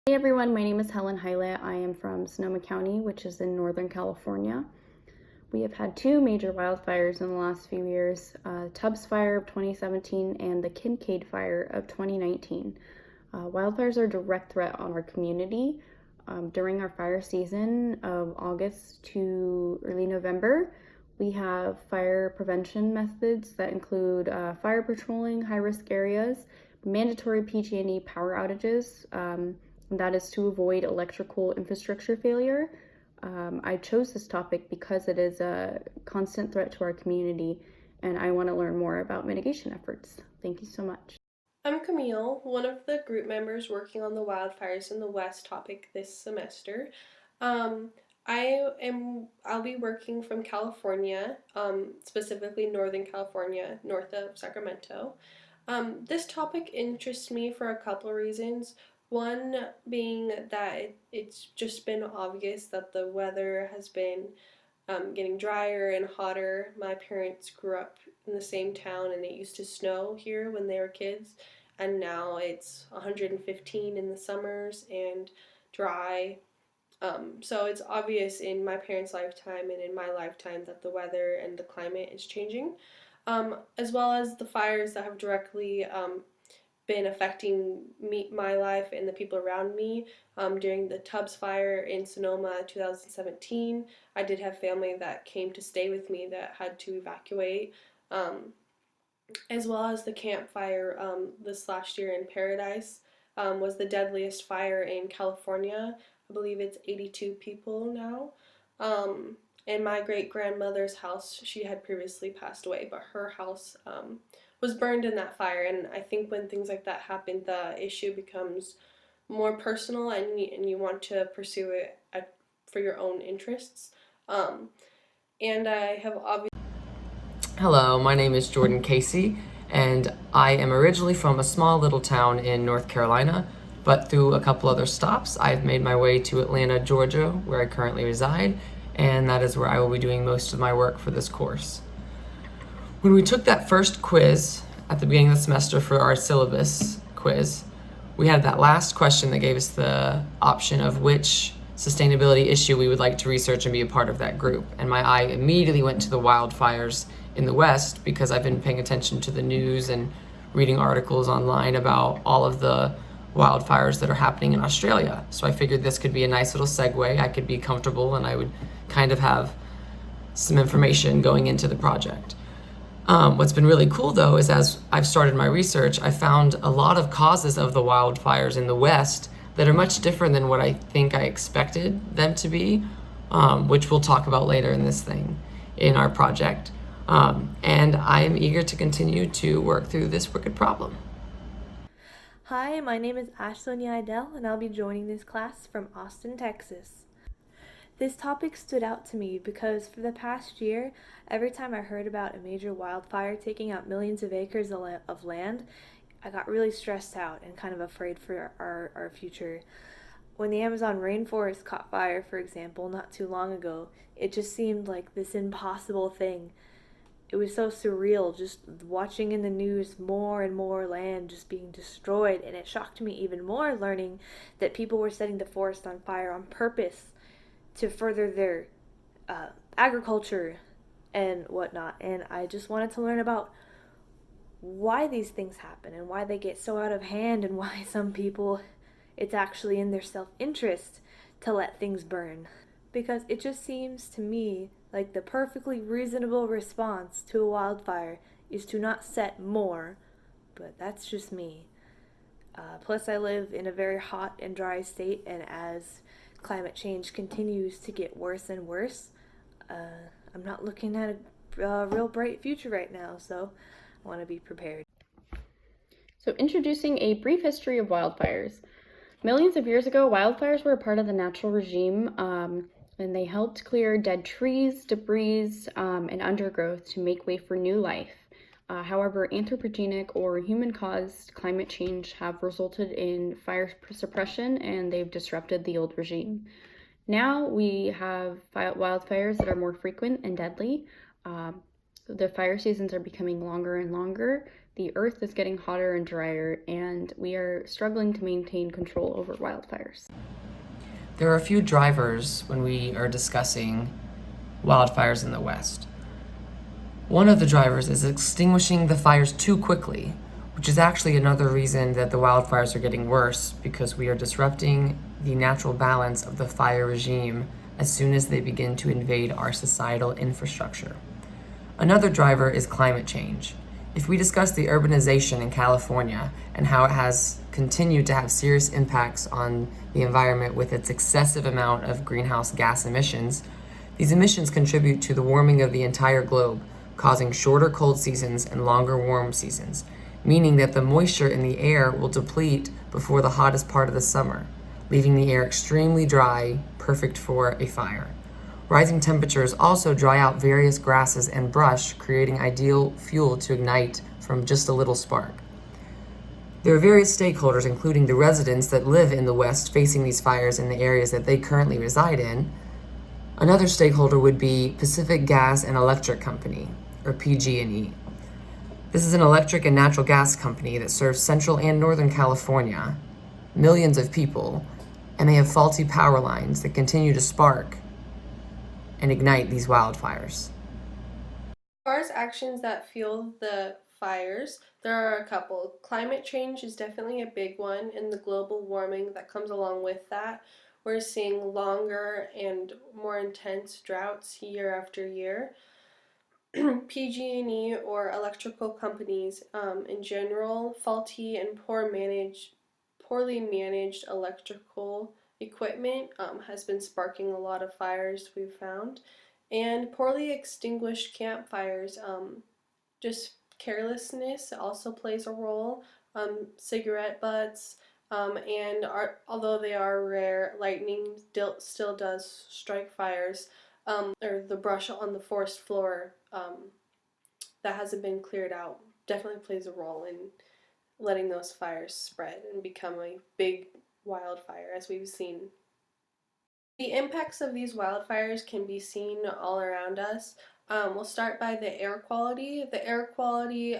Hey everyone, my name is Helen Hylett. I am from Sonoma County, which is in Northern California. We have had two major wildfires in the last few years, Tubbs Fire of 2017 and the Kincaid Fire of 2019. Wildfires are a direct threat on our community. During our fire season of August to early November, we have fire prevention methods that include fire patrolling high-risk areas, mandatory PG&E power outages, and that is to avoid electrical infrastructure failure. I chose this topic because it is a constant threat to our community, and I want to learn more about mitigation efforts. Thank you so much. I'm Camille, one of the group members working on the wildfires in the West topic this semester. Um, I'll be working from California, specifically Northern California, north of Sacramento. This topic interests me for a couple of reasons. One being that it's just been obvious that the weather has been getting drier and hotter. My parents grew up in the same town and it used to snow here when they were kids, and now it's 115 in the summers and dry. So it's obvious in my parents' lifetime and in my lifetime that the weather and the climate is changing, as well as the fires that have directly been affecting my life and the people around me. During the Tubbs fire in Sonoma 2017, I did have family that came to stay with me that had to evacuate, as well as the Camp Fire this last year in Paradise. Was the deadliest fire in California. I believe it's 82 people now. In my great grandmother's house, she had previously passed away, but her house was burned in that fire. And I think when things like that happen, the issue becomes more personal, and you want to pursue it for your own interests. Um, and I have obviously. Hello, my name is Jordan Casey, and I am originally from a small little town in North Carolina, but through a couple other stops, I've made my way to Atlanta, Georgia, where I currently reside, and that is where I will be doing most of my work for this course. When we took that first quiz at the beginning of the semester for our syllabus quiz, we had that last question that gave us the option of which sustainability issue we would like to research and be a part of that group. And my eye immediately went to the wildfires in the West because I've been paying attention to the news and reading articles online about all of the wildfires that are happening in Australia. So I figured this could be a nice little segue. I could be comfortable and I would kind of have some information going into the project. What's been really cool though is as I've started my research, I found a lot of causes of the wildfires in the West that are much different than what I think I expected them to be, which we'll talk about later in our project. And I am eager to continue to work through this wicked problem. Hi, my name is Ashlonia Idell, and I'll be joining this class from Austin, Texas. This topic stood out to me because for the past year, every time I heard about a major wildfire taking out millions of acres of land, I got really stressed out and kind of afraid for our future. When the Amazon rainforest caught fire, for example, not too long ago, it just seemed like this impossible thing. It was so surreal just watching in the news more and more land just being destroyed, and it shocked me even more learning that people were setting the forest on fire on purpose to further their agriculture and whatnot. And I just wanted to learn about why these things happen and why they get so out of hand, and why some people, it's actually in their self-interest to let things burn. Because it just seems to me like the perfectly reasonable response to a wildfire is to not set more, but that's just me. Plus, I live in a very hot and dry state, and as climate change continues to get worse and worse, I'm not looking at a real bright future right now, so I want to be prepared. So, introducing a brief history of wildfires. Millions of years ago, wildfires were a part of the natural regime, and they helped clear dead trees, debris, and undergrowth to make way for new life. However, anthropogenic or human-caused climate change have resulted in fire suppression, and they've disrupted the old regime. Now we have wildfires that are more frequent and deadly. So the fire seasons are becoming longer and longer, the earth is getting hotter and drier, and we are struggling to maintain control over wildfires. There are a few drivers when we are discussing wildfires in the West. One of the drivers is extinguishing the fires too quickly, which is actually another reason that the wildfires are getting worse, because we are disrupting the natural balance of the fire regime as soon as they begin to invade our societal infrastructure. Another driver is climate change. If we discuss the urbanization in California and how it has continued to have serious impacts on the environment with its excessive amount of greenhouse gas emissions, these emissions contribute to the warming of the entire globe, causing shorter cold seasons and longer warm seasons, meaning that the moisture in the air will deplete before the hottest part of the summer, leaving the air extremely dry, perfect for a fire. Rising temperatures also dry out various grasses and brush, creating ideal fuel to ignite from just a little spark. There are various stakeholders, including the residents that live in the West facing these fires in the areas that they currently reside in. Another stakeholder would be Pacific Gas and Electric Company, or PG&E. This is an electric and natural gas company that serves Central and Northern California, millions of people, and they have faulty power lines that continue to spark and ignite these wildfires. As far as actions that fuel the fires, there are a couple. Climate change is definitely a big one, and the global warming that comes along with that. We're seeing longer and more intense droughts year after year. PG&E or electrical companies in general, faulty and poorly managed electrical equipment has been sparking a lot of fires we've found, and poorly extinguished campfires. Just carelessness also plays a role. Cigarette butts, although they are rare, lightning still does strike fires. Or the brush on the forest floor that hasn't been cleared out definitely plays a role in letting those fires spread and become a big wildfire, as we've seen. The impacts of these wildfires can be seen all around us. We'll start by the air quality. The air quality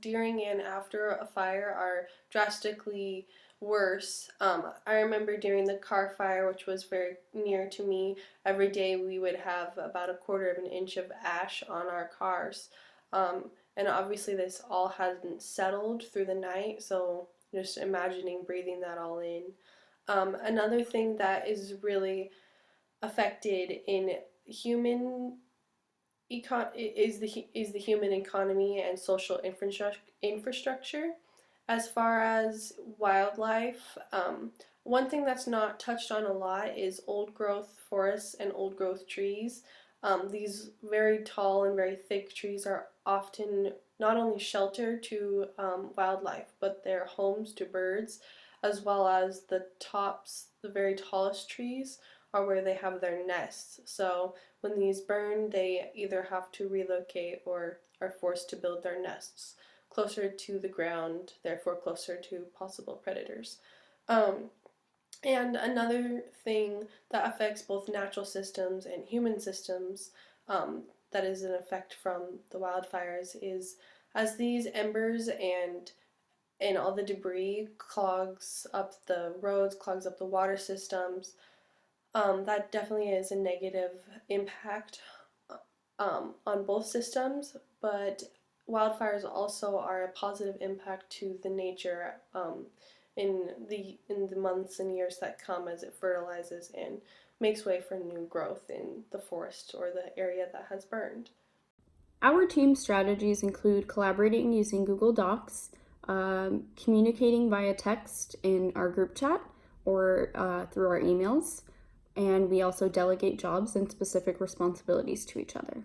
during and after a fire are drastically worse. I remember during the car fire, which was very near to me, every day we would have about a quarter of an inch of ash on our cars. And obviously this all hasn't settled through the night, so just imagining breathing that all in. Another thing that is really affected in human is the human economy and social infrastructure. As far as wildlife, one thing that's not touched on a lot is old growth forests and old growth trees. These very tall and very thick trees are often not only shelter to wildlife, but they're homes to birds, as well as the very tallest trees are where they have their nests. So when these burn, they either have to relocate or are forced to build their nests closer to the ground, therefore closer to possible predators. And another thing that affects both natural systems and human systems, that is an effect from the wildfires, is as these embers and all the debris clogs up the roads, clogs up the water systems, that definitely is a negative impact on both systems, but wildfires also are a positive impact to the nature in the months and years that come, as it fertilizes and makes way for new growth in the forest or the area that has burned. Our team strategies include collaborating using Google Docs, communicating via text in our group chat or through our emails, and we also delegate jobs and specific responsibilities to each other.